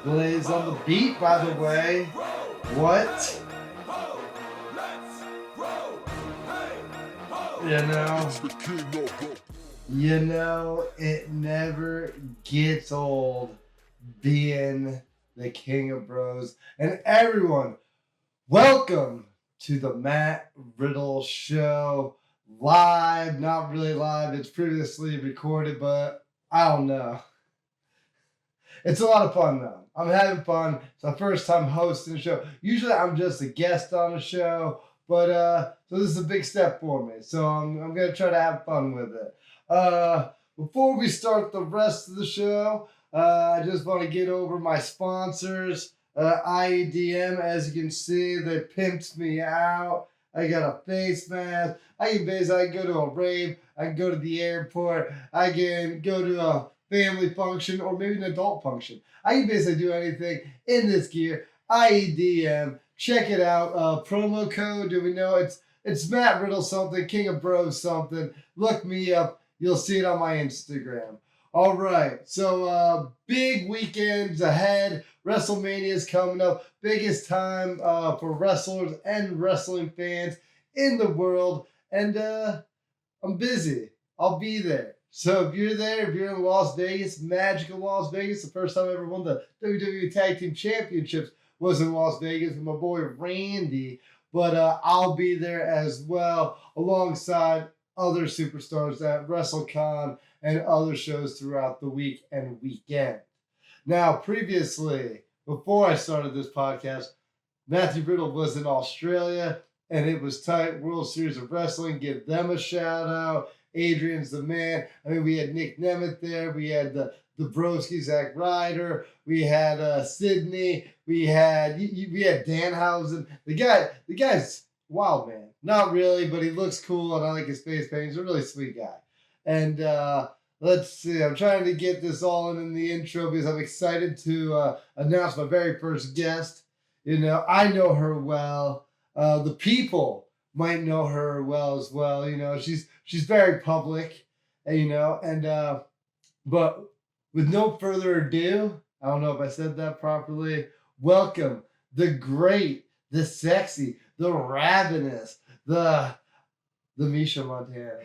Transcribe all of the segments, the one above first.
Blaze on the beat, by the way. What? It never gets old being the king of bros. And everyone, welcome to the Matt Riddle Show. Live, not really live. It's previously recorded, but I don't know. It's a lot of fun, though. I'm having fun. It's my first time hosting a show. Usually I'm just a guest on a show, but so this is a big step for me. So I'm going to try to have fun with it. Before we start the rest of the show, I just want to get over my sponsors. IEDM, as you can see, they pimped me out. I got a face mask. I can go to a rave. I can go to the airport. I can go to a family function or maybe an adult function. I can basically do anything in this gear. IEDM. Check it out. Promo code. Do we know it's Matt Riddle something, King of Bros something. Look me up. You'll see it on my Instagram. All right. So big weekends ahead. WrestleMania is coming up. Biggest time for wrestlers and wrestling fans in the world. And I'm busy. I'll be there. So if you're there, if you're in Las Vegas, magical Las Vegas, the first time I ever won the WWE Tag Team Championships was in Las Vegas with my boy Randy. But I'll be there as well alongside other superstars at WrestleCon and other shows throughout the week and weekend. Now, previously, before I started this podcast, Matthew Riddle was in Australia, and it was tight. World Series of Wrestling, give them a shout out. Adrian's the man. I mean, we had Nick Nemeth there. We had the Broski, Zack Ryder. We had Sydney. We had Danhausen. The guy's wild, man. Not really, but he looks cool, and I like his face paint. He's a really sweet guy. And let's see. I'm trying to get this all in the intro because I'm excited to announce my very first guest. You know, I know her well. The people might know her well as well. You know, she's very public, but with no further ado, I don't know if I said that properly. Welcome the great, the sexy, the ravenous, the Misha Montana.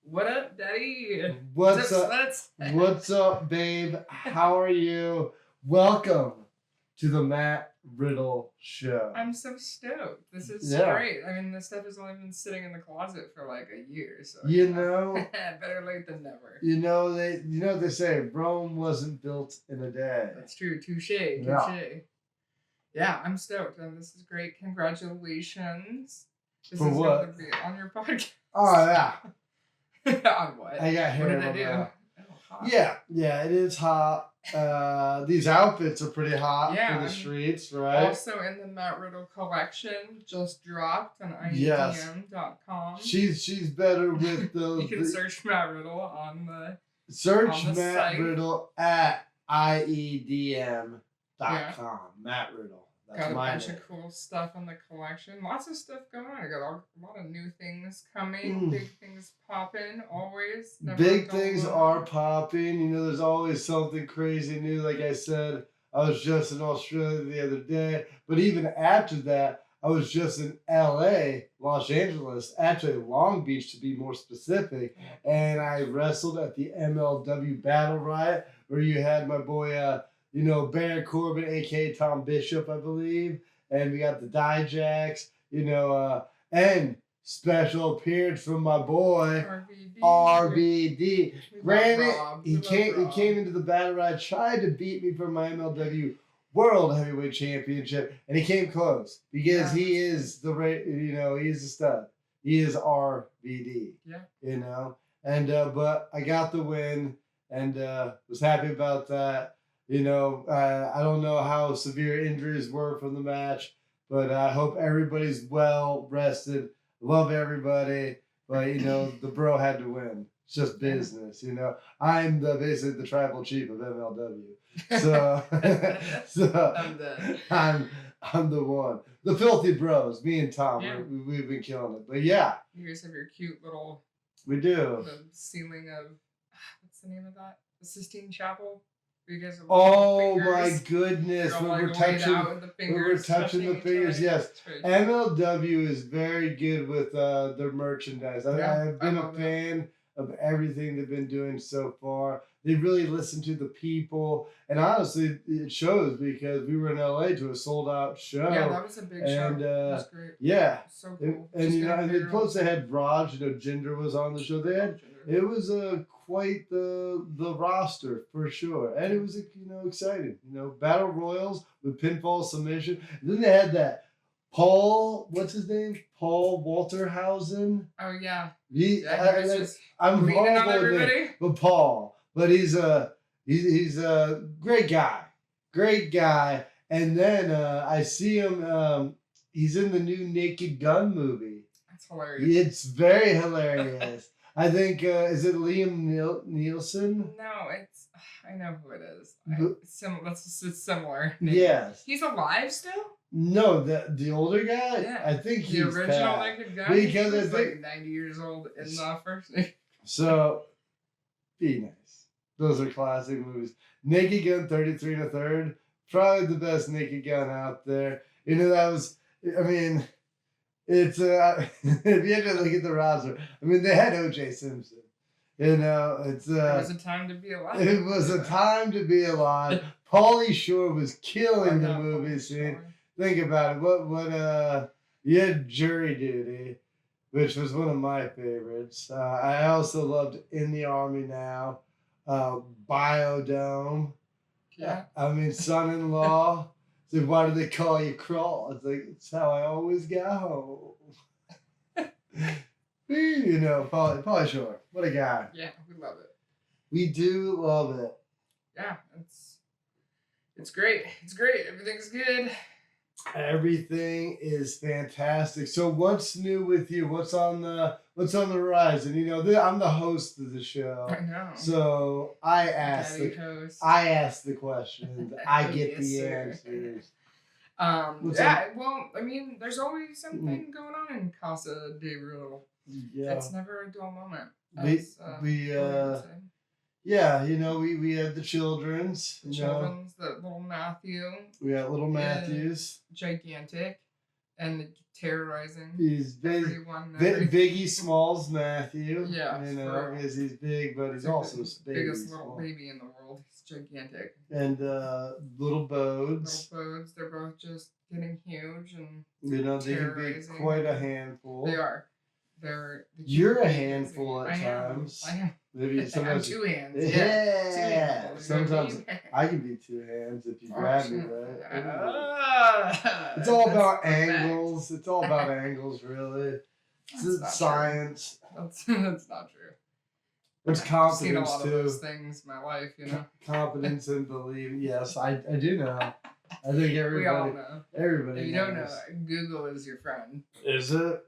What up, Daddy? What's up? What's up, babe? How are you? Welcome to the Matt Riddle Show. I'm so stoked. This is great. I mean, this stuff has only been sitting in the closet for like a year, so better late than never. They say Rome wasn't built in a day. That's true. Touche. Yeah, I'm stoked. And this is great. Congratulations. This For is what? going to be on your podcast. Oh yeah. On what? I got hair. What did I do? Oh, yeah, it is hot. These outfits are pretty hot for the streets, right? Also in the Matt Riddle collection, just dropped on IEDM.com. She's better with the. You can search Matt Riddle on the. Search on the Matt site. Riddle at IEDM.com. Yeah. Matt Riddle. That's got a my bunch name. of cool stuff in the collection. Lots of stuff going on. I got a lot of new things coming. Big things popping. Always. Big things are popping. You know, there's always something crazy new. Like I said, I was just in Australia the other day. But even after that, I was just in LA, Los Angeles, actually Long Beach to be more specific. And I wrestled at the MLW Battle Riot where you had my boy, Baron Corbin, a.k.a. Tom Bishop, I believe. And we got the Dijaks, and special appearance from my boy, RVD. Granted, he came into the battle riot, tried to beat me for my MLW World Heavyweight Championship, and he came close because he is he is a stud. He is RVD. Yeah. And but I got the win and was happy about that. I don't know how severe injuries were from the match, but I hope everybody's well rested. Love everybody, but the bro had to win. It's just business, I'm basically the tribal chief of MLW, so I'm the one. The Filthy Bros, me and Tom, we've been killing it. But yeah, you guys have your cute little. We do. The ceiling of what's the name of that? The Sistine Chapel. Oh my goodness! When we're touching the fingers, yes. MLW is very good with their merchandise. I've been a fan of everything they've been doing so far. They really listen to the people, and honestly, it shows because we were in LA to a sold out show. Yeah, that was a big show. It was great. Yeah, so cool. And plus they had Raj. Jinder was on the show. They had. It was quite the roster for sure, and it was exciting. Battle royals with pinfall submission. And then they had that Paul. What's his name? Paul Walterhausen. Oh yeah. I'm horrible with it, but Paul. But he's a great guy. And then I see him. He's in the new Naked Gun movie. That's hilarious. It's very hilarious. I think, is it Liam Nielsen? No, I know who it is. It's similar. Yes. He's alive still? No, the older guy? Yeah. I think the original Naked Gun? Because he's like 90 years old in the first Naked. So, be nice. Those are classic movies. Naked Gun 33 1/3. Probably the best Naked Gun out there. That was, it's if you had to look at the roster, they had O.J. Simpson. It was a time to be alive. It was a time to be alive. Pauly Shore was killing the movie scene. Think about it. What you had Jury Duty, which was one of my favorites. I also loved In the Army Now, Biodome. Yeah. Son-in-law. So why do they call you Crawl? It's like, it's how I always go. Pauly Shore. What a guy. Yeah, we love it. We do love it. Yeah, it's great. It's great. Everything's good. Everything is fantastic. So what's new with you? What's on the horizon? I'm the host of the show. I know. So I ask the questions. I get the answers. There's always something going on in Casa de Riddle. Yeah. It's never a dull moment. We have the children's. The little Matthew. We got little Matthews. Gigantic and terrorizing. He's big. Everyone. Biggie Smalls Matthew. Yeah. Because he's big, but he's also the biggest little baby in the world. He's gigantic. And little Bodes. They're both just getting huge and they can be quite a handful. They are. You're a handful at times. I am. Maybe sometimes. I have 2 hands. Yeah. Sometimes I can be 2 hands if you grab me right. It's all about angles. It's all about angles, really. It's science. That's not true. There's confidence too. I've seen a lot of those things in my life, Confidence and belief. Yes, I do know. I think everybody. We all know. Everybody. If you don't know, Google is your friend. Is it?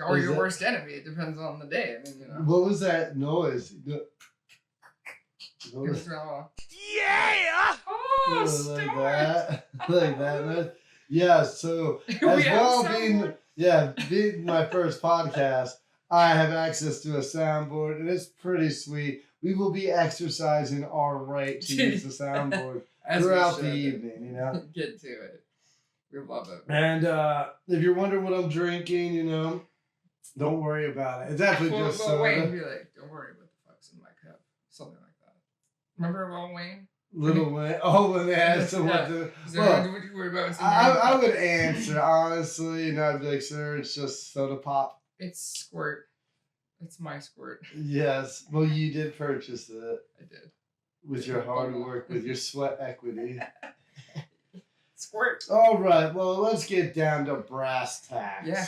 Or your worst enemy. It depends on the day. What was that noise? Yeah! Oh, stop! Like that, man. Yeah. So being my first podcast, I have access to a soundboard, and it's pretty sweet. We will be exercising our right to use the soundboard throughout the evening. Get to it. We love it. And if you're wondering what I'm drinking, don't worry about it. It's actually just soda. Wayne be like, don't worry what the fuck's in my cup. Something like that. Remember Lil Wayne? Little Wayne. Oh, when they asked him what the... What you worry about? I would answer, honestly. I'd be like, sir, it's just soda pop. It's Squirt. It's my Squirt. Yes. Well, you did purchase it. I did. With your hard work, with your sweat equity. Squirt. All right. Well, let's get down to brass tacks. Yeah.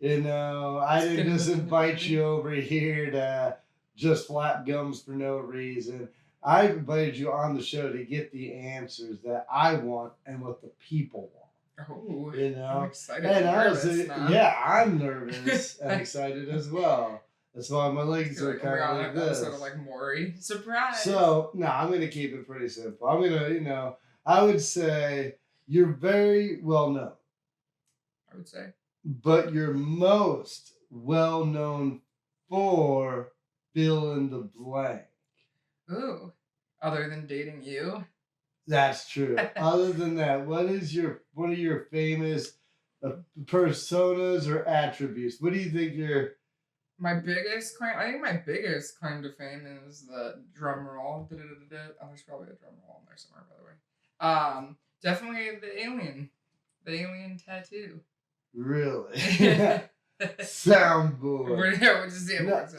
I didn't just invite you over here to just flap gums for no reason. I invited you on the show to get the answers that I want and what the people want. Oh, I'm excited. And honestly, I'm nervous and excited as well. That's why my legs are kind of like this. Sort of like Maury. Surprise. So, I'm going to keep it pretty simple. I'm going to, I would say you're very well known. I would say. But you're most well known for fill in the blank. Ooh. Other than dating you? That's true. Other than that, what are your famous personas or attributes? What do you think your I think my biggest claim to fame is the drum roll. Oh, there's probably a drum roll in there somewhere, by the way. Definitely the alien tattoo. Really? Soundboard.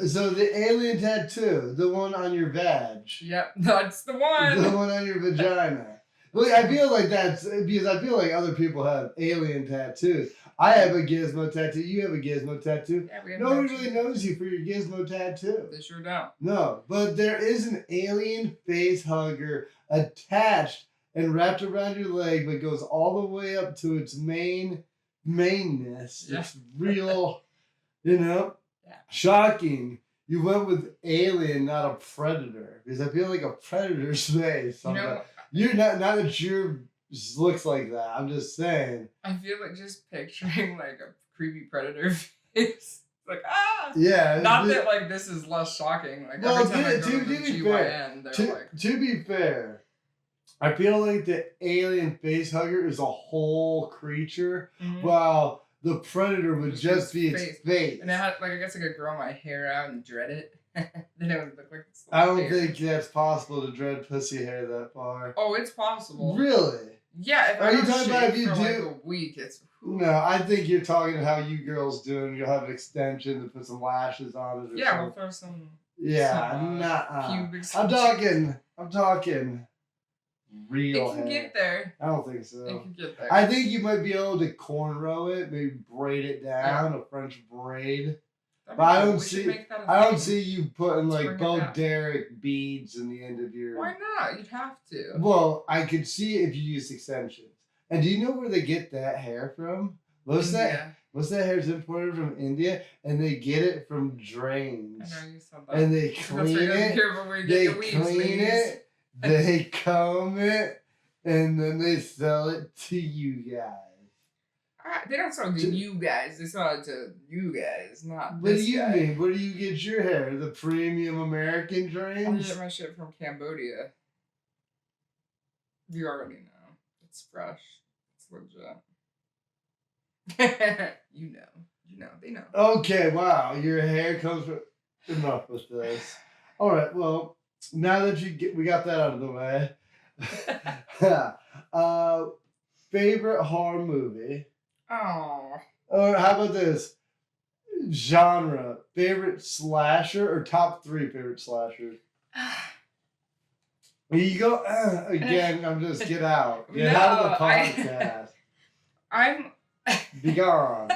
So the alien tattoo, the one on your vag. Yep, that's the one. The one on your vagina. Well, I feel like that's because I feel like other people have alien tattoos. I have a gizmo tattoo. You have a gizmo tattoo. Yeah, nobody really knows you for your gizmo tattoo. They sure don't. No, but there is an alien face hugger attached and wrapped around your leg, but goes all the way up to its mainness. Yeah. It's real, shocking. You went with alien, not a predator, because I feel like a predator's face. You're not that your looks like that. I'm just saying. I feel like just picturing like a creepy predator face. Like yeah. Not that like this is less shocking. Like every time I go to the GYN, they're like. To be fair, I feel like the alien face hugger is a whole creature, while the predator would just be its face. And I guess I could grow my hair out and dread it. Then it would look like it's I don't think that's possible to dread pussy hair that far. Oh, it's possible. Really? Yeah. Are you talking about if you do like a week? It's. No, I think you're talking how you girls do, and you'll have an extension to put some lashes on it. We'll throw some. Pubic. I'm talking. Real it can hair. Get there. I don't think so. It can get there. I think you might be able to cornrow it, maybe braid it down, a French braid. But I don't see you putting like Bo Derek beads in the end of your. Why not? You'd have to. Well, I could see it if you use extensions. And do you know where they get that hair from? Most of that hair is imported from India, and they get it from drains. I know you said that. And they clean it. They comb it, and then they sell it to you guys. They don't sell it to you guys. They sell it to you guys, not what this guy. What do you mean? Where do you get your hair? The premium American drains? I get my shit from Cambodia. You already know. It's fresh. It's legit. You know. They know. Okay, wow. Your hair comes from... Enough with this. All right, well... Now that we got that out of the way. Favorite horror movie? Oh. Or how about this? Genre. Favorite slasher or top 3 favorite slashers? You go again. I'm just get out. Get out of the podcast. Be gone.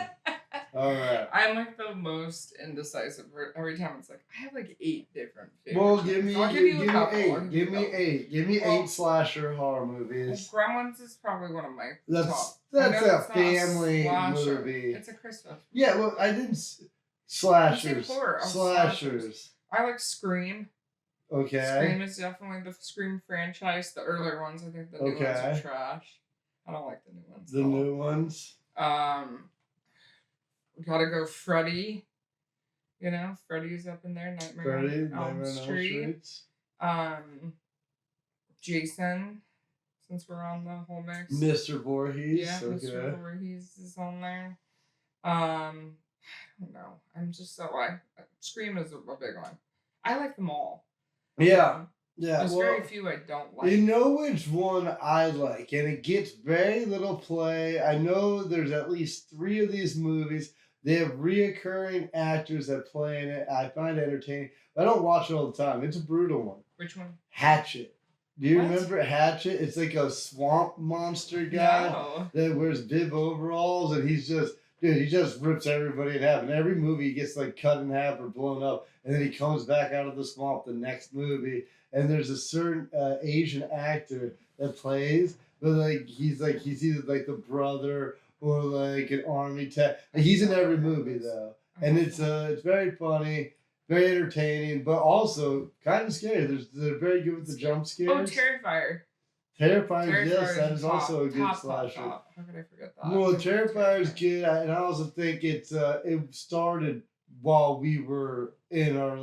All right. I'm like the most indecisive. Every time it's like I have like 8 different favorites. Well, give me 8. Give me 8. Give me 8 slasher horror movies. Gremlins is probably one of my top. That's a family movie. It's a Christmas. Yeah, well, I didn't slashers. Slashers. I like Scream. Okay. Scream is definitely the Scream franchise. The earlier ones, I think the new ones are trash. I don't like the new ones. The new ones. We gotta go Freddy. Freddy's up in there. Nightmare on Elm Street. Jason, since we're on the whole mix. Mr. Voorhees. Yeah, okay. Mr. Voorhees is on there. I don't know. I'm just so Scream is a big one. I like them all. Yeah. Yeah. There's very few I don't like. You know which one I like, and it gets very little play. I know there's at least 3 of these movies. They have reoccurring actors that play in it. I find it entertaining. But I don't watch it all the time. It's a brutal one. Which one? Hatchet. Do you remember Hatchet? It's like a swamp monster guy that wears bib overalls, and he just rips everybody in half. In every movie, he gets like cut in half or blown up, and then he comes back out of the swamp the next movie. And there's a certain Asian actor that plays, but he's either like the brother or like an army tech. He's in every movie though, and it's very funny, very entertaining, but also kind of scary. They're very good with the jump scares. Oh, Terrifier. Terrifier, yes, that is also a good slasher. How could I forget that? Well, Terrifier's good, and I also think it started while we were in our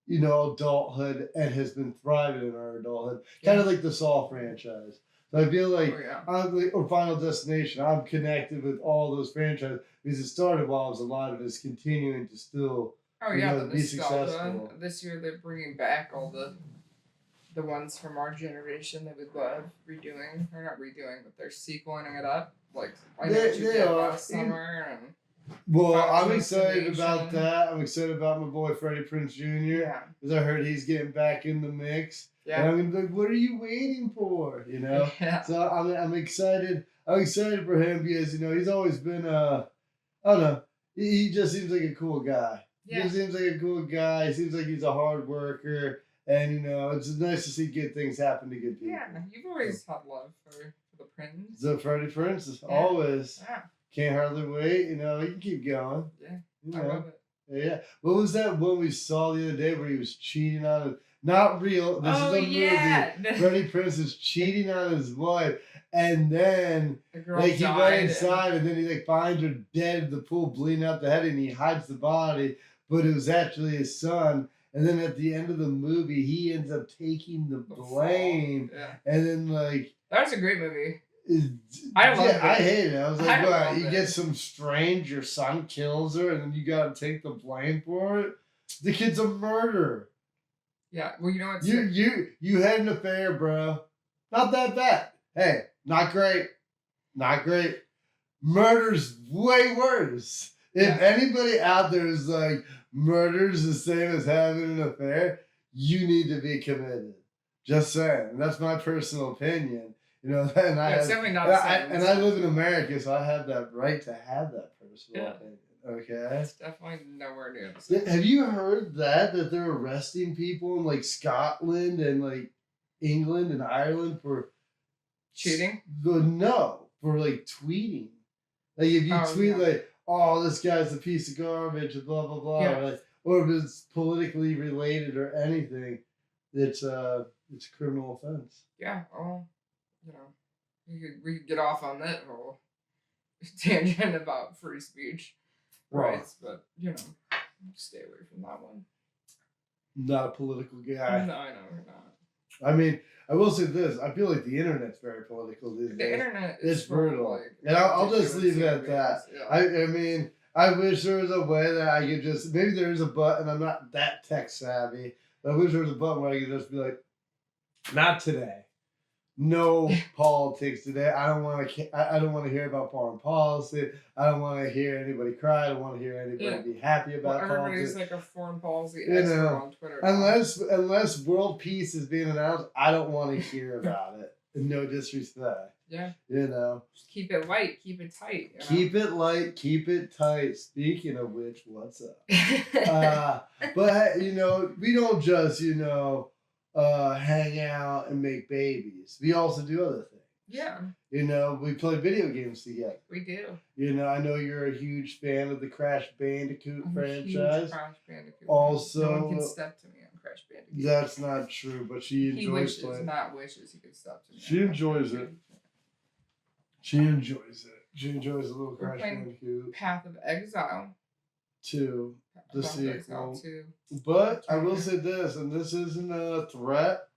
adulthood and has been thriving in our adulthood. Kind of like the Saw franchise. So I feel like or Final Destination, I'm connected with all those franchises because it started while I was alive and is continuing to still be successful. This year they're bringing back all the ones from our generation that we love redoing. Or not redoing, but they're sequeling it up. Like I know what you did last summer and well, I'm excited about that. I'm excited about my boy Freddie Prinze Jr. Yeah. Because I heard he's getting back in the mix. Yeah. And I'm gonna be like, what are you waiting for? Yeah. So I'm excited. I'm excited for him because he's always been I don't know. He just seems like a cool guy. Yeah. He seems like a cool guy. He seems like he's a hard worker. And it's nice to see good things happen to good people. Yeah, you've always had love for the Prince. The Freddie Prinze, always. Yeah. Can't hardly wait. You can keep going. Yeah, I love it. Yeah. What was that one we saw the other day where he was cheating on his? Not real. This is a movie. Freddie Prinze is cheating on his wife, and then he went inside, and then he finds her dead in the pool, bleeding out the head, and he hides the body, but it was actually his son. And then at the end of the movie, he ends up taking the blame. Yeah. And then that was a great movie. I love it. I hate it. I was like, what? You get some strange, your son kills her, and then you got to take the blame for it? The kid's a murderer. Yeah, well, you know what? You had an affair, bro. Not that bad. Hey, not great. Not great. Murder's way worse. If anybody out there is like, murder's the same as having an affair, you need to be committed. Just saying. And that's my personal opinion. And it's definitely not the same. And I live in America, so I have that right to have that personal opinion. Okay? It's definitely nowhere near the same. Have you heard that they're arresting people in Scotland and England and Ireland for cheating? No, for tweeting. If you tweet oh, this guy's a piece of garbage, and blah blah blah, or if it's politically related or anything, it's a criminal offense. Yeah, well, we could get off on that whole tangent about free speech rights, but stay away from that one. Not a political guy. No, I know we're not. I mean, I will say this. I feel like the internet's very political these days. The internet is brutal. And I'll just leave it at that. Yeah. I mean, I wish there was a way that I could just, maybe there is a button, I'm not that tech savvy, but I wish there was a button where I could just be like, not today. No politics today. I don't want to hear about foreign policy. I don't want to hear anybody cry. I don't want to hear anybody be happy about politics. Everybody's like a foreign policy expert on Twitter. Unless world peace is being announced, I don't want to hear about it. No disrespect. Yeah. Just keep it light. Keep it tight. Keep it light. Keep it tight. Speaking of which, what's up? But we don't just hang out and make babies. We also do other things. Yeah. We play video games together. We do. I know you're a huge fan of the Crash Bandicoot franchise. Huge Crash Bandicoot. Also, no one can step to me on Crash Bandicoot. That's not true, but she enjoys playing. Not wishes he could step to me. She enjoys it. She enjoys it. She enjoys a little Crash Bandicoot. Path of Exile 2. The sequel. But I will say this, and this isn't a threat.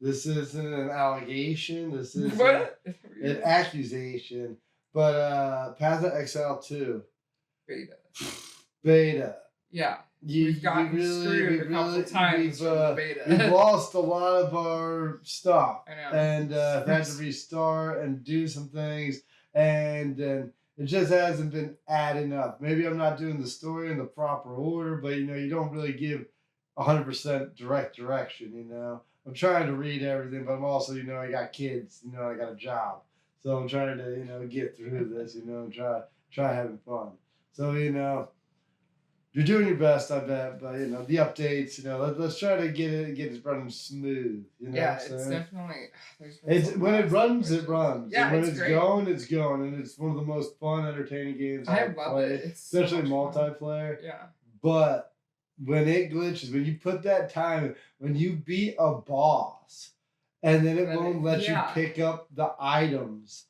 This isn't an allegation. This is an accusation. But Path of Exile 2. Beta. Yeah. We've gotten screwed a couple times from the beta. We've lost a lot of our stuff. I know. And had to restart and do some things. And it just hasn't been adding up. Maybe I'm not doing the story in the proper order, but you don't really give 100% direct direction. I'm trying to read everything, but I'm also I got kids. I got a job, so I'm trying to get through this. And try having fun. So you're doing your best, I bet. But the updates. Let's try to get it running smooth. Yeah, it's definitely. When it runs, it runs. Yeah, and when it's great. Going, it's going, and it's one of the most fun, entertaining games I've played, especially multiplayer. Yeah. But when it glitches, when you put that time, when you beat a boss, and then it won't let you pick up the items.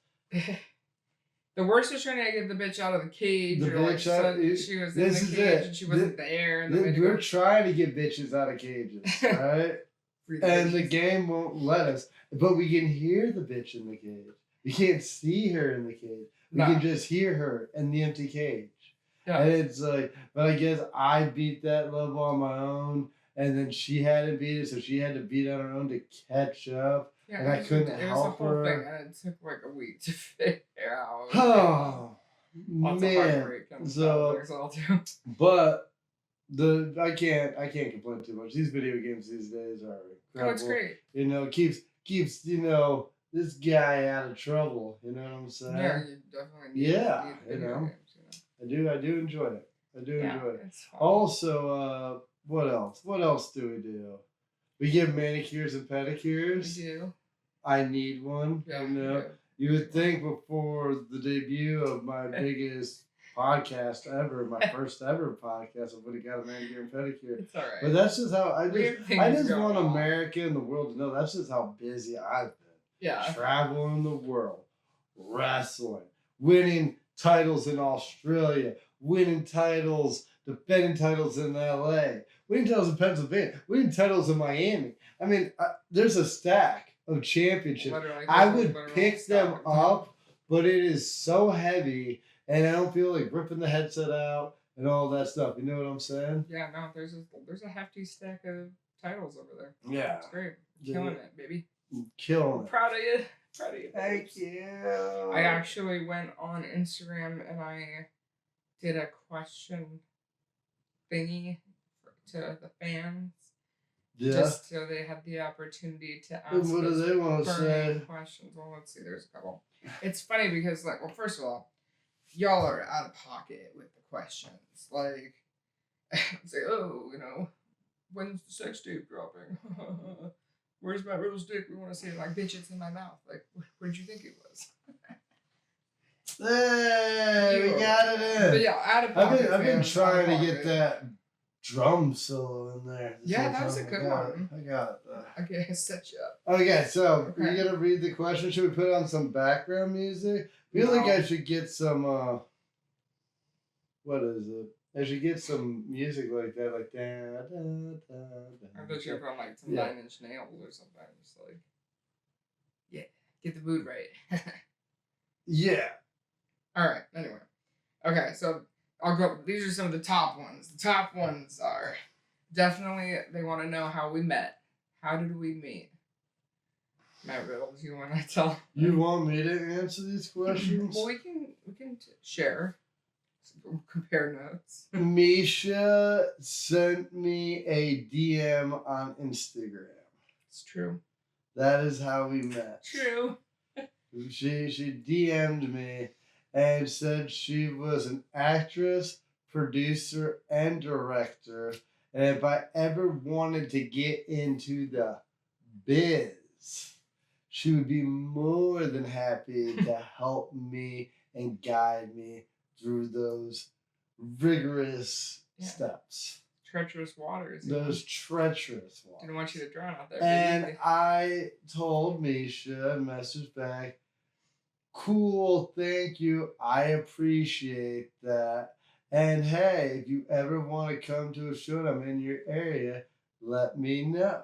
The worst was trying to get the bitch out of the cage. The Or like bitch out. she was in the cage and she wasn't there, and then we had to We're go. trying to get bitches out of cages, right? And the game won't let us. But we can hear the bitch in the cage. We can't see her in the cage. We can just hear her in the empty cage. Yeah. And it's like, but I guess I beat that level on my own, and then she hadn't beat it, so she had to beat it on her own to catch up. Yeah, and I couldn't help her. It was a whole thing, and it took like a week to figure out. Oh, man. So, but I can't complain too much. These video games these days are incredible. Oh, it's great. You know, keeps this guy out of trouble. You know what I'm saying? Yeah, you definitely need video games. I do enjoy it. I do enjoy it. Also, what else? What else do we do? We give manicures and pedicures. We do. I need one. Yeah, you would think before the debut of my biggest podcast ever, my first ever podcast, I would have got a manicure and pedicure. It's all right. But that's just how I just want America and the world to know that's just how busy I've been. Yeah. Traveling the world, wrestling, winning titles in Australia, winning titles, defending titles in LA, winning titles in Pennsylvania, winning titles in Miami. I mean, there's a stack of championships. I would pick them up, but it is so heavy, and I don't feel like ripping the headset out and all that stuff. You know what I'm saying? Yeah, no, there's a hefty stack of titles over there. Yeah. That's great. Killing it, baby. Killing it. Proud of you. Proud of you. Thank you. I actually went on Instagram and I did a question thingy to the fans. Yeah. Just so they had the opportunity to ask what do they want to say? Questions. Well, let's see. There's a couple. It's funny because, like, well, first of all, y'all are out of pocket with the questions. Like, say, oh, when's the sex tape dropping? Where's my Riddle stick? We want to see it. Like, bitch, it's in my mouth. Like, where'd you think it was? Hey, we got it in. But yeah, out of pocket. I've been trying to get that drum solo in there. Yeah, that was a good one. I got it. Okay, I set you up. Okay, so you gonna read the question? Should we put on some background music? I feel like I should get some. What is it? I should get some music like that, like da da da da. I thought you were on like some 9 Inch Nails or something. Just like, yeah, get the mood right. Yeah. All right. Anyway, okay. So I'll go. These are some of the top ones. The top ones are definitely they want to know how we met. How did we meet? Matt Riddle, do you want to tell? You want me to answer these questions? Well, we can share. Compare notes. Misha sent me a DM on Instagram. It's true. That is how we met. True. She DM'd me and said she was an actress, producer, and director, and if I ever wanted to get into the biz, she would be more than happy to help me and guide me through those rigorous steps. Treacherous waters. Those treacherous waters. Didn't want you to drown out there. And I told Misha, messaged back, cool, thank you. I appreciate that. And hey, if you ever want to come to a show and I'm in your area, let me know.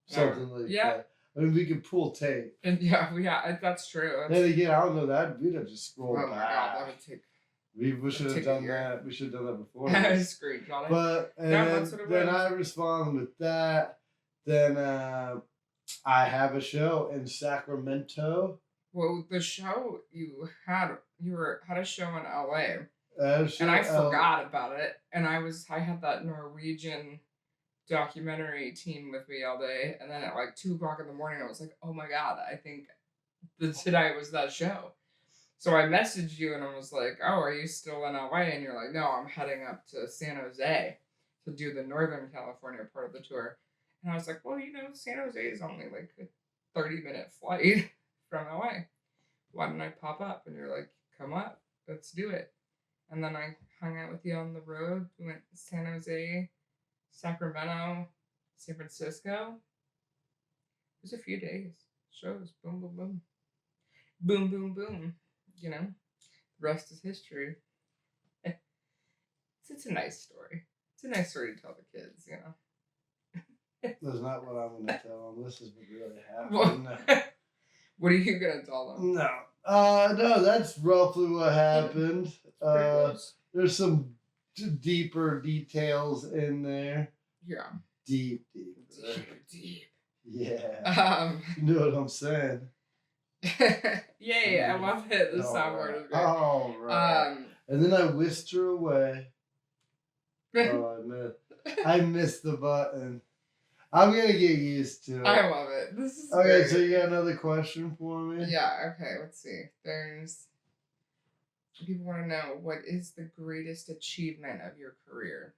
Something like that. I mean, we could pull tape. And that's true. Then again, I don't know that. We'd have to scroll back. Oh my God, that would take. We should have done that. We should have done that before. Screenshot it. But then I respond with that. Then I have a show in Sacramento. Well, the show you had a show in LA. And I forgot about it. And I had that Norwegian documentary team with me all day, and then at like 2:00 in the morning, I was like, "Oh my God, I think tonight was that show." So I messaged you and I was like, "Oh, are you still in LA?" And you're like, "No, I'm heading up to San Jose to do the Northern California part of the tour." And I was like, "Well, San Jose is only like a 30-minute flight from LA. Why don't I pop up?" And you're like, "Come up, let's do it." And then I hung out with you on the road. We went to San Jose, Sacramento, San Francisco. It was a few days. Shows. Boom, boom, boom. Boom, boom, boom. rest is history. It's a nice story. It's a nice story to tell the kids, you know. That's not what I'm going to tell them. This is what really happened. What are you going to tell them? No, that's roughly what happened. There's some deeper details in there. Yeah. Deep. Yeah. You know what I'm saying? Yeah, I love it. The soundboard is great. Oh, right. And then I whisked her away. I missed the button. I'm gonna get used to it. I love it. This is okay. Great. So you got another question for me? Yeah. Okay. Let's see. People want to know, what is the greatest achievement of your career?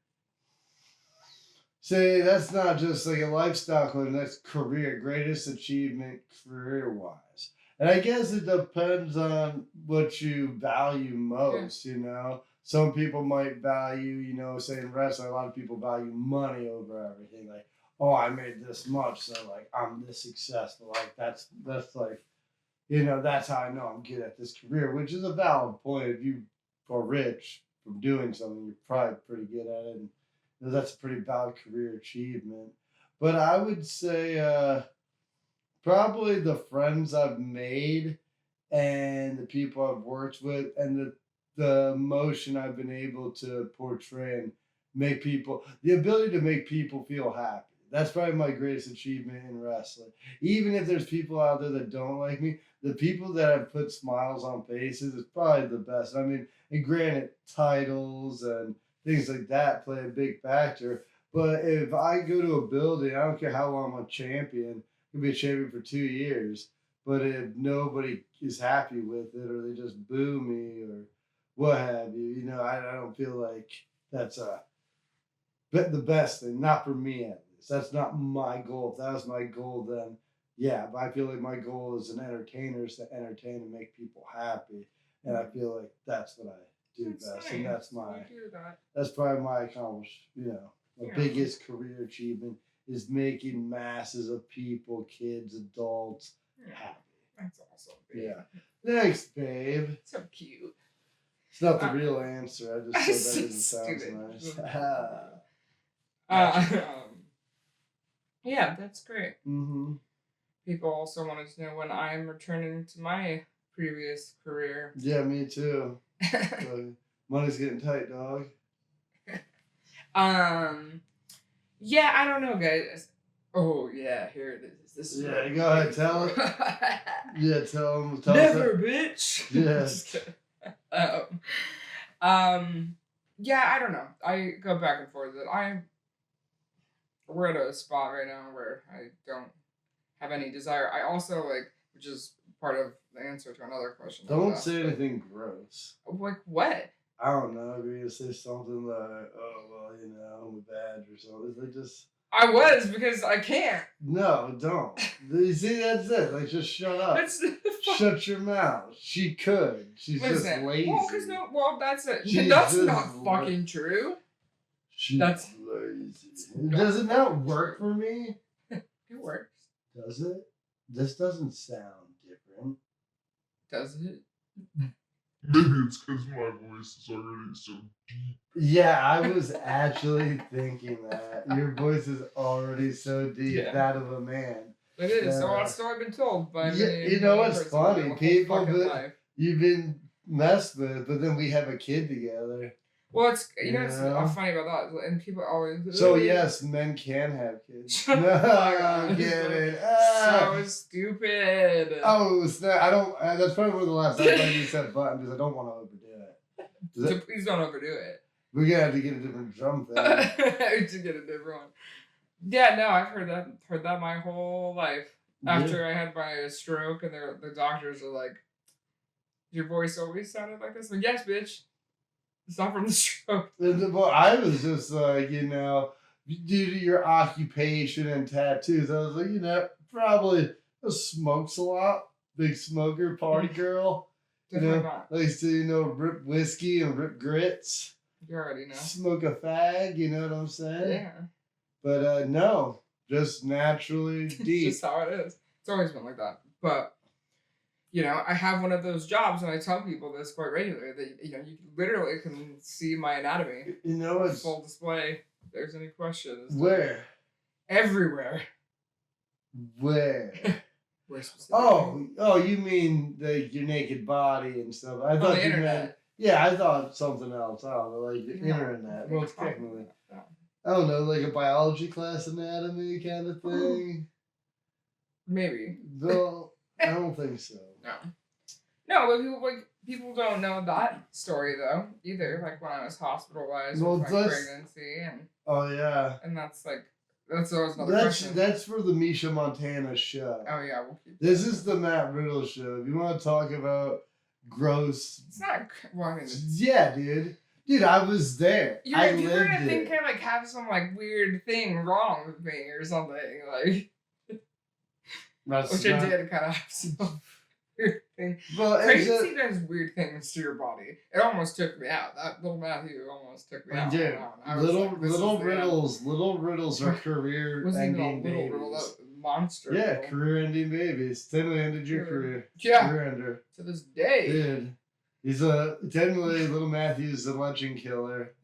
See, that's not just like a lifestyle question. That's career, greatest achievement career-wise. And I guess it depends on what you value most. You know, some people might value, you know, say in wrestling, a lot of people value money over everything. Like, oh, I made this much, so like I'm this successful. Like that's like, you know, that's how I know I'm good at this career, which is a valid point. If you are rich from doing something, you're probably pretty good at it, and you know, that's a pretty valid career achievement. But I would say probably the friends I've made and the people I've worked with and the emotion I've been able to portray and make people, the ability to make people feel happy. That's probably my greatest achievement in wrestling. Even if there's people out there that don't like me, the people that have put smiles on faces is probably the best. I mean, and granted, titles and things like that play a big factor. But if I go to a building, I don't care how long I'm a champion, I could be a champion for 2 years. But if nobody is happy with it, or they just boo me, or what have you, you know, I don't feel like that's the best thing. Not for me, at least. That's not my goal. If that was my goal, then yeah. But I feel like my goal as an entertainer is to entertain and make people happy, and I feel like that's what I do best, nice. And that's probably my biggest career achievement is making masses of people, kids, adults happy. That's awesome, babe. Yeah. Thanks, babe. So cute. It's not the real answer. I just said that because it sounds nice. Yeah, that's great. Mm-hmm. People also wanted to know when I'm returning to my previous career. Yeah, me too. Money's getting tight, dog. Yeah, I don't know, guys. Oh yeah, here it is. This is go ahead, tell it. Yeah, tell them. Never, bitch. Yes. Yeah, I don't know. I go back and forth. We're at a spot right now where I don't have any desire. I also which is part of the answer to another question. Don't say anything gross. Like what? I don't know. If you're gonna say something like, "Oh well, you know, I'm a badge" or something, they just. I was, because I can't. No, don't. You see, that's it. Like, just shut up. Shut your mouth. She could. She's just lazy. That's it. That's not fucking true. That's lazy. Does it not work for me? It works. Does it? This doesn't sound different. Does it? Maybe it's because my voice is already so deep. Yeah, I was actually thinking that. Your voice is already so deep, that of a man. It is. So that's what I've been told by many. You know what's funny? People that you've been messed with, but then we have a kid together. Well, it's what's funny about that, and people always. So yes, men can have kids. No, I'm kidding. So stupid. Oh, I don't. That's probably one of the last times I used that button because I don't want to overdo it. So please don't overdo it. We're gonna have to get a different drum thing. To get a different one. Yeah, no, I've heard that my whole life. After I had my stroke, and the doctors are like, "Your voice always sounded like this." I'm like, yes, bitch. It's not from the stroke. Well, I was just like, due to your occupation and tattoos, I was like, probably smokes a lot. Big smoker, party girl. Definitely not. Likes to, rip whiskey and rip grits. You already know. Smoke a fag, you know what I'm saying? Yeah. But no, just naturally deep. It's just how it is. It's always been like that. But you know, I have one of those jobs, and I tell people this quite regularly that, you know, you literally can see my anatomy. You know, it's Full display. If there's any questions. where? Everywhere. Where? Where specifically? Oh, you mean your naked body and stuff. I On thought the you internet. meant, yeah, I thought something else. I don't know, like the No. internet. Well, technically. No. I don't know, like a biology class anatomy kind of thing. Maybe. No, I don't think so. No. No, but people don't know that story though either. Like when I was hospitalized with my pregnancy, and oh yeah, and that's always another question. That's for the Misha Montana show. Oh yeah, we'll keep. This is the Matt Riddle show. If you want to talk about gross, it's not. Well, I mean, yeah, dude. Dude, I was there. You're gonna think I like have some like weird thing wrong with me or something like. Which I did kind of have some weird thing. Well, pregnancy does weird things to your body. It almost took me out. That little Matthew almost took me out. Dude, little riddles are career-ending babies. Little monster. Yeah, career-ending babies. Technically ended your career. Yeah. Career ender. To this day. Dude. He's technically little Matthew's a legend killer.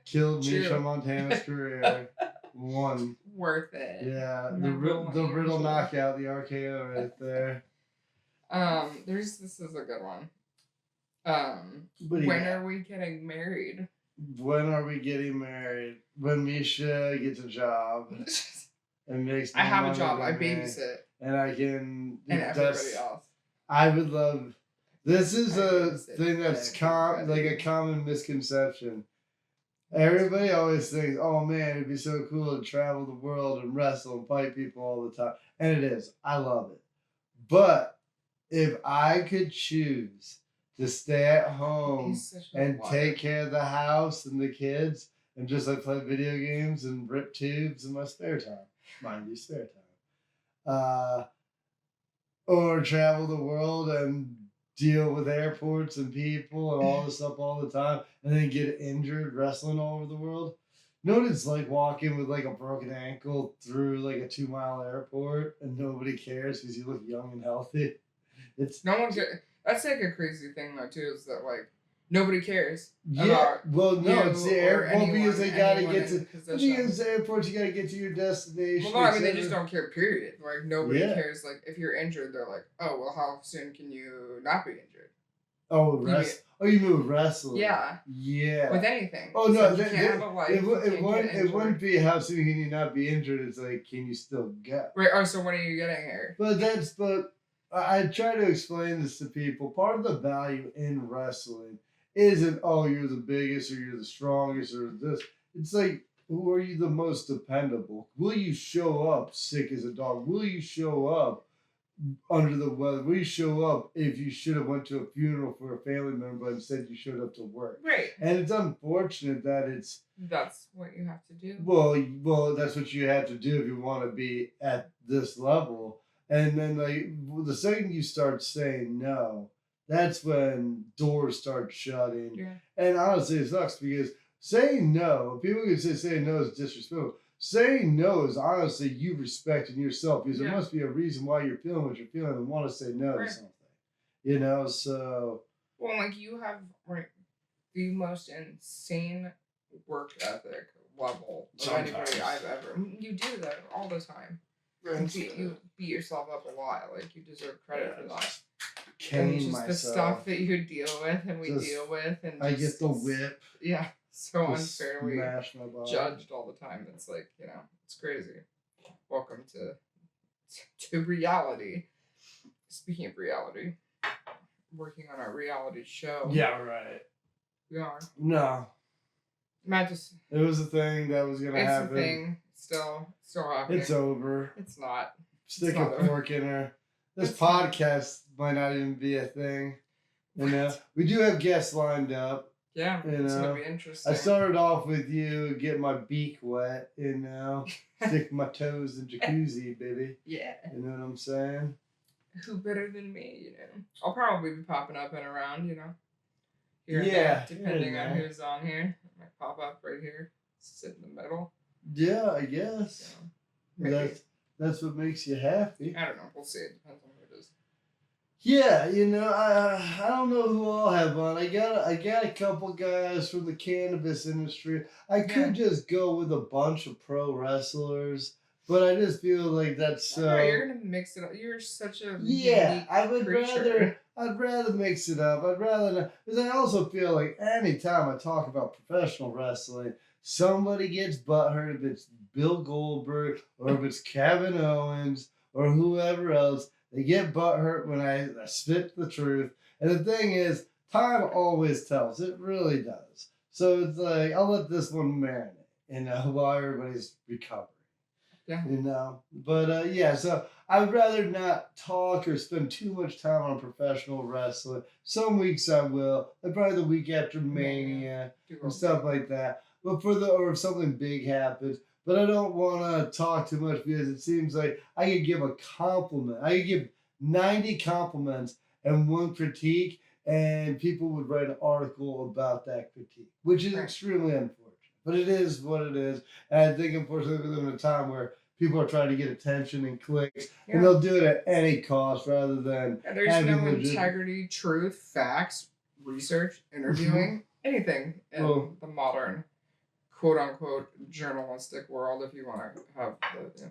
Killed Misha Montana's career. Won. Worth it. Yeah, the Riddle knockout, the RKO right there. This is a good one. When are we getting married? When are we getting married? When Misha gets a job and makes. I have a job. I babysit. And I can. And everybody else. I would love. This is a thing that's like a common misconception. Everybody always thinks, oh man, it'd be so cool to travel the world and wrestle and fight people all the time. And it is. I love it. But if I could choose to stay at home and take care of the house and the kids and just like play video games and rip tubes in my spare time, mind you, spare time, or travel the world and deal with airports and people and all this stuff all the time, and then get injured wrestling all over the world. You know what it's like walking with like a broken ankle through like a 2-mile airport and nobody cares because you look young and healthy? It's no one's. That's like a crazy thing though too. Is that like nobody cares? Yeah. Well, no, it's the airport because they gotta get to. Because the airports, you gotta get to your destination. Well, no, I mean they just don't care. Period. Like nobody cares. Like if you're injured, they're like, oh well, how soon can you not be injured? Oh, you mean wrestling? Yeah. Yeah. With anything. Oh no, so it wouldn't be how soon can you not be injured. It's like, can you still go? Right. Oh, so when are you getting here? But I try to explain this to people. Part of the value in wrestling isn't, oh, you're the biggest or you're the strongest or this. It's like, who are you the most dependable? Will you show up sick as a dog? Will you show up under the weather? Will you show up if you should have went to a funeral for a family member but instead you showed up to work? Right. And it's unfortunate that that's what you have to do. Well, that's what you have to do if you want to be at this level. And then, like, the second you start saying no, that's when doors start shutting. Yeah. And honestly, it sucks because saying no, people can say saying no is disrespectful. Saying no is honestly you respecting yourself because there must be a reason why you're feeling what you're feeling and want to say no to something. You know, so. Well, like, you have the most insane work ethic level of anybody I've ever. You do that all the time. You beat yourself up a lot. Like, you deserve credit for that. And just myself. The stuff that you deal with and we deal with. And I get the whip. Yeah. So unfairly judged all the time. It's like, you know, it's crazy. Welcome to reality. Speaking of reality, working on our reality show. Yeah, right. We are. No. Matt just. It was a thing that was gonna happen. It's a thing. Still happening. It's over. It's not. Stick a fork in her. This podcast might not even be a thing. You know, we do have guests lined up. Yeah, it's gonna be interesting. I started off with you getting my beak wet, you know, sticking my toes in jacuzzi, baby. Yeah. You know what I'm saying? Who better than me, you know? I'll probably be popping up and around, you know. Here and there, depending on who's on here. I might pop up right here, sit in the middle. Yeah, I guess. You know, that's what makes you happy. I don't know. We'll see. It depends on who it is. Yeah, I don't know who I'll have on. I got a couple guys from the cannabis industry. I could just go with a bunch of pro wrestlers, but I just feel like that's so. You're gonna mix it up. You're such a Yeah, unique I would creature. I'd rather mix it up. I'd rather not, because I also feel like anytime I talk about professional wrestling, somebody gets butthurt if it's Bill Goldberg or if it's Kevin Owens or whoever else. They get butthurt when I spit the truth. And the thing is, time always tells. It really does. So it's like, I'll let this one marinate, while everybody's recovering. Yeah. But yeah, so I would rather not talk or spend too much time on professional wrestling. Some weeks I will, like probably the week after Mania and stuff like that. But or if something big happens, but I don't want to talk too much because it seems like I could give a compliment. I could give 90 compliments and one critique, and people would write an article about that critique, which is extremely unfortunate. But it is what it is. And I think, unfortunately, we live in a time where people are trying to get attention and clicks, and they'll do it at any cost rather than there's no integrity, truth, facts, research, interviewing, anything in the modern quote-unquote journalistic world, if you want to have the,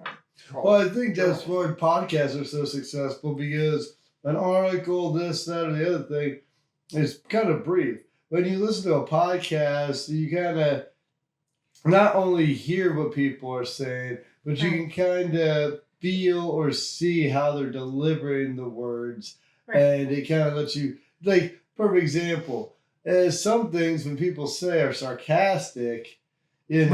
Well, I think that's why podcasts are so successful, because an article, this, that, or the other thing is kind of brief. When you listen to a podcast, you kind of not only hear what people are saying, but you can kind of feel or see how they're delivering the words. And it kind of lets you, like, perfect example, some things when people say are sarcastic, you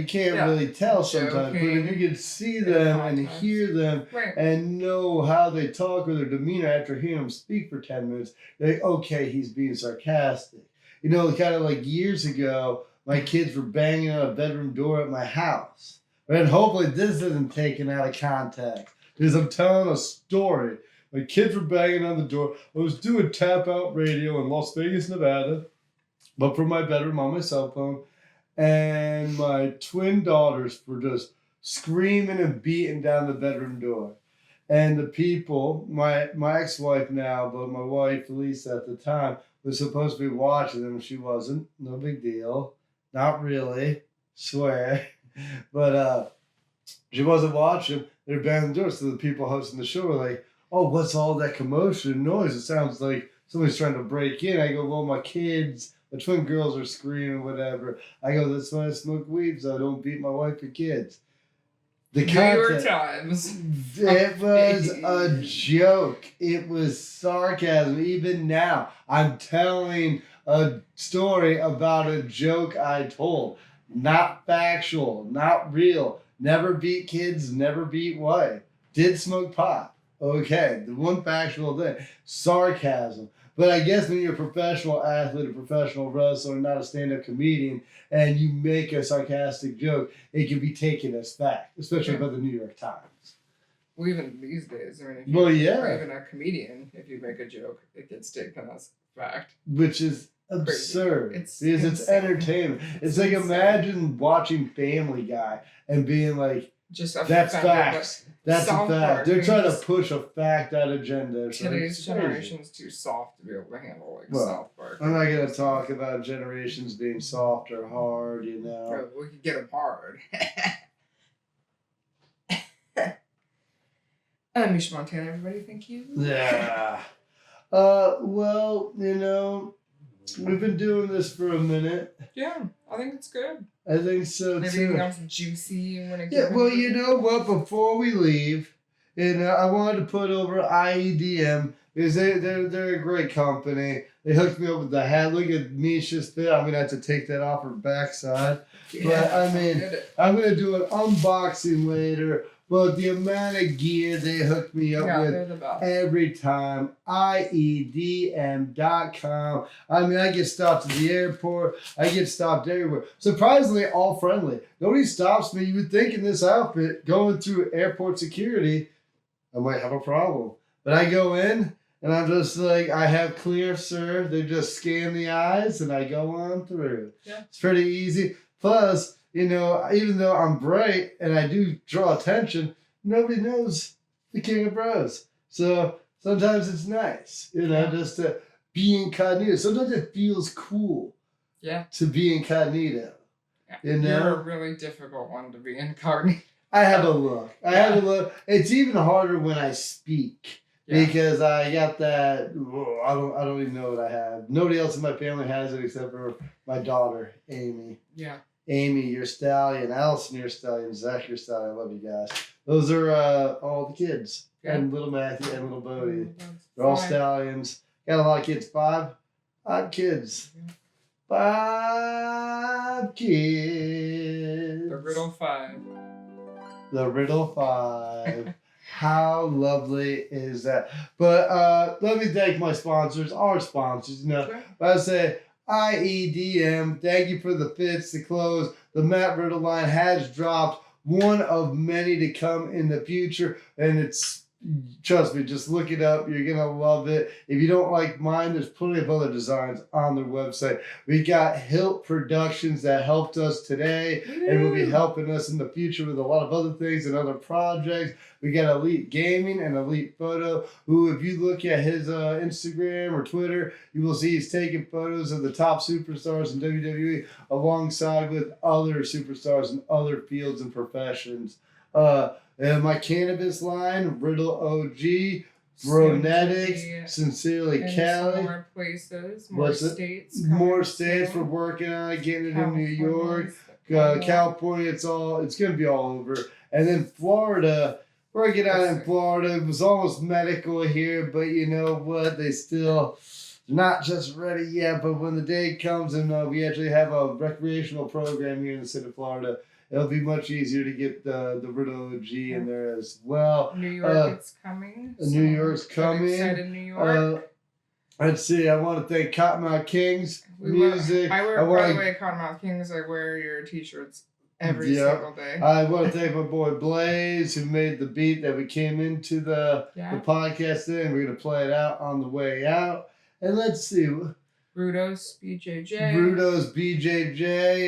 can't really tell sometimes. But if you can see them and hear them and know how they talk or their demeanor after hearing them speak for 10 minutes, you're like, okay, he's being sarcastic. Kind of like years ago, my kids were banging on a bedroom door at my house. And hopefully this isn't taken out of context, because I'm telling a story. My kids were banging on the door. I was doing tap out radio in Las Vegas, Nevada, but from my bedroom on my cell phone. And my twin daughters were just screaming and beating down the bedroom door. And the people, my ex-wife now, but my wife, Lisa, at the time, was supposed to be watching them. She wasn't. No big deal. Not really. Swear. But she wasn't watching. They were banging the door. So the people hosting the show were like, oh, what's all that commotion and noise? It sounds like somebody's trying to break in. I go, well, my kids, the twin girls are screaming, whatever. I go, that's why I smoke weed, so I don't beat my wife or kids. The New York Times. It was a joke. It was sarcasm. Even now, I'm telling a story about a joke I told. Not factual, not real. Never beat kids, never beat wife. Did smoke pot. Okay, the one factual thing. Sarcasm. But I guess when you're a professional athlete, a professional wrestler, not a stand-up comedian, and you make a sarcastic joke, it can be taken as fact, especially by the New York Times. Well, even these days, I mean, if you're even a comedian, if you make a joke, it gets taken as fact. Which is absurd. Because it's entertainment. It's like, imagine watching Family Guy and being like, that's facts. That's a fact. They're trying to push a fact out agenda. Today's generation's too soft to be able to handle South Park. I'm not going to talk about generations being soft or hard, Bro, we could get them hard. Misha Montana, everybody, thank you. Yeah. Well, we've been doing this for a minute. Yeah, I think it's good. I think so, maybe too. Anything else juicy you want to get? Yeah, well, you know what? Before we leave, I wanted to put over IEDM, because they're a great company. They hooked me up with the hat. Look at Misha's fit. I'm going to have to take that off her backside. But, I'm going to do an unboxing later. But the amount of gear they hook me up with every time, IEDM.com. I get stopped at the airport. I get stopped everywhere. Surprisingly, all friendly. Nobody stops me. You would think in this outfit, going through airport security, I might have a problem. But I go in, and I'm just like, I have clear, sir. They just scan the eyes, and I go on through. Yeah. It's pretty easy. Plus, even though I'm bright and I do draw attention, nobody knows the King of Bros. So sometimes it's nice, just to be incognito. Sometimes it feels cool to be incognito. You're a really difficult one to be incognito. I have a look. It's even harder when I speak because I got that. I don't even know what I have. Nobody else in my family has it except for my daughter, Amy. Yeah. Amy, your stallion. Allison, your stallion. Zach, your stallion. I love you guys. Those are all the kids. Yeah. And little Matthew and little Bodie. They're all stallions. Got a lot of kids. 5 kids. Yeah. 5 kids. The Riddle 5. The Riddle 5. How lovely is that? But let me thank my sponsors, our sponsors. I say IEDM, thank you for the fits, the clothes. The Matt Riddle line has dropped, one of many to come in the future, and it's, trust me, just look it up. You're going to love it. If you don't like mine, there's plenty of other designs on their website. We got Hilt Productions that helped us today and will be helping us in the future with a lot of other things and other projects. We got iLLite Gaming and iLLite Photo, who, if you look at his Instagram or Twitter, you will see he's taking photos of the top superstars in WWE alongside with other superstars in other fields and professions. And my cannabis line, Riddle OG, Bronetics, Sincerely Cali. More places, more states. More states. We're working on it, getting it in New York, California. It's going to be all over. And then Florida, we're getting out in Florida. It was almost medical here, but you know what? They still not just ready yet. But when the day comes and we actually have a recreational program here in the state of Florida, it'll be much easier to get the Riddle OG in there as well. New York is coming. New York's coming. Excited New York. Let's see. I want to thank Cottonmouth Kings Music. By the way, Cottonmouth Kings, I wear your t-shirts every single day. I want to thank my boy Blaze, who made the beat that we came into the podcast in. We're going to play it out on the way out. And let's see. Brudos BJJ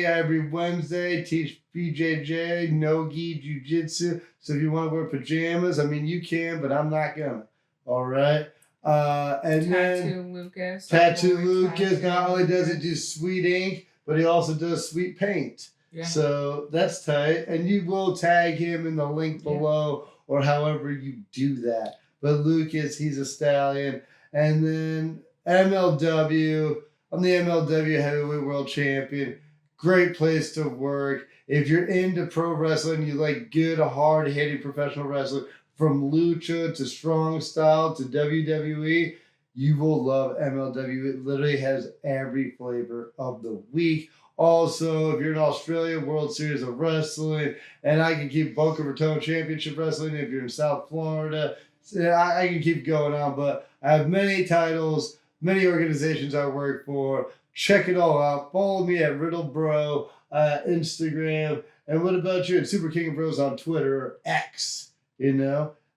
every Wednesday. Teach BJJ, no-gi, jiu-jitsu. So if you want to wear pajamas, I mean, you can, but I'm not going to. All right? And Tattoo Lucas. Not only does he do sweet ink, but he also does sweet paint. Yeah. So that's tight. And you will tag him in the link below or however you do that. But Lucas, he's a stallion. And then MLW. I'm the MLW Heavyweight World Champion. Great place to work. If you're into pro wrestling, you like good, hard-hitting professional wrestling, from lucha to strong style to WWE, you will love MLW. It literally has every flavor of the week. Also, if you're in Australia, World Series of Wrestling, and I can keep Boca Raton Championship Wrestling. If you're in South Florida, I can keep going on, but I have many titles, many organizations I work for. Check it all out. Follow me at Riddle Bro, Instagram. And what about you at Super King of Bros on Twitter or X, And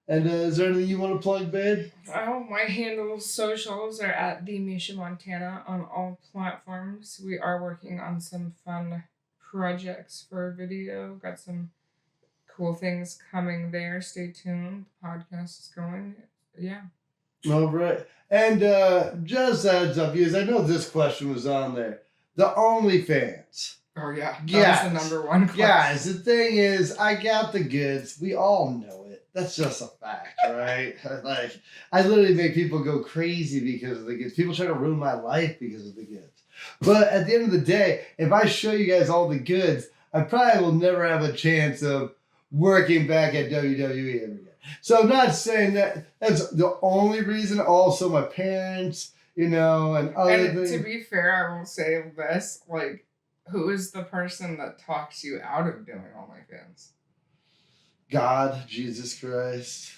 is there anything you want to plug, babe? Oh, my handles, socials are at the Misha Montana on all platforms. We are working on some fun projects for video. Got some cool things coming there. Stay tuned. The podcast is going. Yeah. All right. And just heads up, because I know this question was on there. The OnlyFans. Oh, yeah. That was the number one question. Guys, the thing is, I got the goods. We all know it. That's just a fact, right? Like, I literally make people go crazy because of the goods. People try to ruin my life because of the goods. But at the end of the day, if I show you guys all the goods, I probably will never have a chance of working back at WWE ever again. So I'm not saying that that's the only reason. Also, my parents, and other things. To be fair, I will say this, like, who is the person that talks you out of doing OnlyFans? God, Jesus Christ.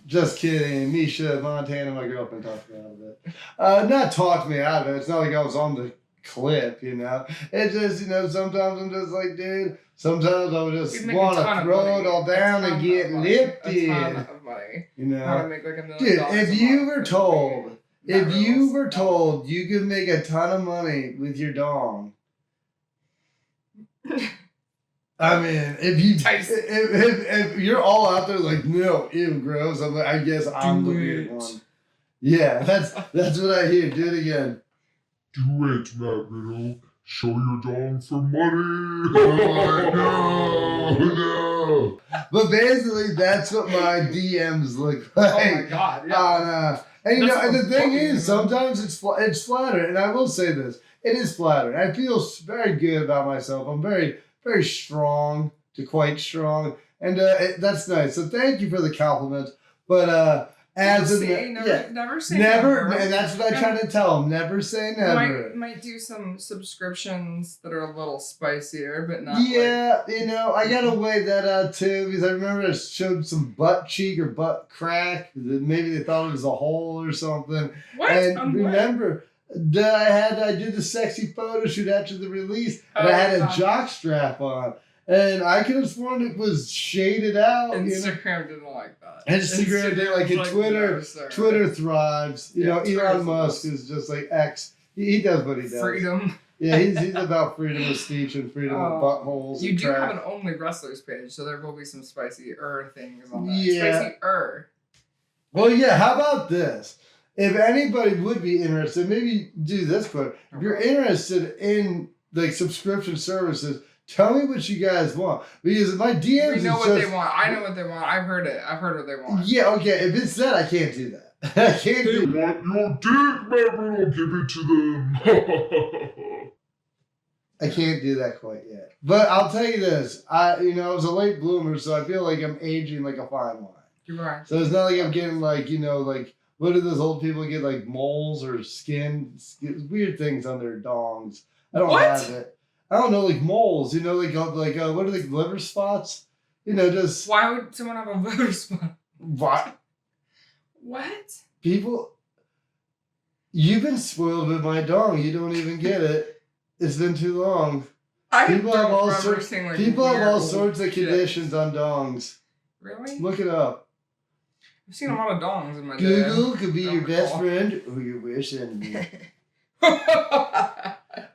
Just kidding. Misha Montana, my girlfriend, talked me out of it. Not talked me out of it. It's not like I was on the clip, It's just, sometimes I'm just like, dude, sometimes I would just want to throw it all down and get lifted. A ton of money. How to make like $1 million. Dude, if you were told you could make a ton of money with your dong, I mean, if you Tyson. if you're all out there like no, ew, gross, I'm like, I guess I'm the weird one. Yeah, that's what I hear. Do it again. Do it, Matt Riddle. Show your dong for money. No. But basically, that's what my DMs look like. Oh my god, yeah. And That's and the what thing fucking is, is. sometimes it's flattering, and I will say this: it is flattering. I feel very good about myself. I'm very, very strong to quite strong, and that's nice. So thank you for the compliments. But as See, never say never. and that's what I try to tell them. Never say never. Might do some subscriptions that are a little spicier, but not. Yeah, I gotta weigh that out too because I remember I showed some butt cheek or butt crack. Maybe they thought it was a hole or something. What? And remember that I did the sexy photo shoot after the release, and I had a jock strap on, and I could have sworn it was shaded out. Instagram didn't like that. Instagram didn't like it. Twitter, no, Twitter thrives. Twitter's Elon Musk is just like X. He does what he does. Freedom. Yeah, he's about freedom of speech and freedom of buttholes. You and do trash. have an Only Wrestlers page, so there will be some spicy things on that. Yeah. Spicy Well, yeah, how about this? If anybody would be interested, maybe do this quick. If you're interested in like subscription services, tell me what you guys want. Because my DMs We know what they want. I know what they want. I've heard it. I've heard what they want. Yeah, okay. If it's that, I can't do that. I can't They do want your dick, Matt Riddle. Give it to them. I can't do that quite yet. But I'll tell you this. I was a late bloomer, so I feel like I'm aging like a fine wine. You're right. So it's not like I'm getting like, what do those old people get, like moles or skin weird things on their dongs? I don't have it. I don't know, like moles, what are they, liver spots? Just... Why would someone have a liver spot? What? What? People, you've been spoiled with my dong. You don't even get it. It's been too long. People have all sorts of conditions on dongs. Really? Look it up. I've seen a lot of dongs in my day. Google could be your best friend or your worst enemy.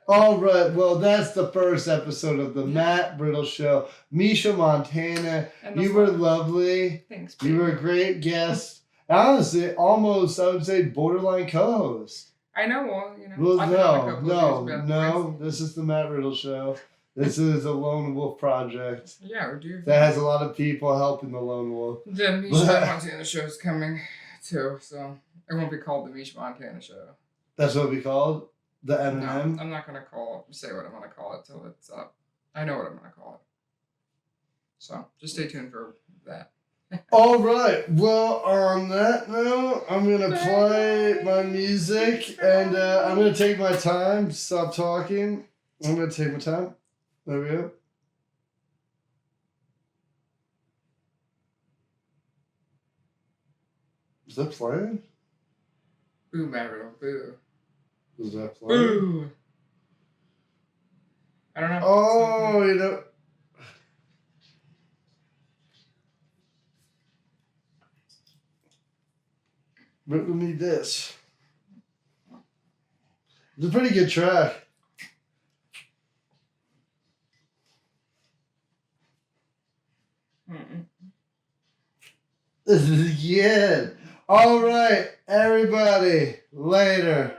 All right, well, that's the first episode of the Matt Riddle Show. Misha Montana, you were lovely. Thanks. You were a great guest. Honestly, almost, I would say, borderline co-host. I know, no. This is the Matt Riddle Show. This is a lone wolf project. Yeah, we do. That has a lot of people helping the lone wolf. The Misha Montana Show is coming, too, so it won't be called the Misha Montana Show. That's what we called? The M&M? No, I'm not going to say what I'm going to call it till it's up. I know what I'm going to call it. So, just stay tuned for that. All right. Well, on that note, I'm going to play my music, and I'm going to take my time. Stop talking. I'm going to take my time. There we go. Is that playing? Boo, Mario, boo. Is that playing? Boo! I don't know. Oh, But we need this. It's a pretty good track. This is good. All right, everybody. Later.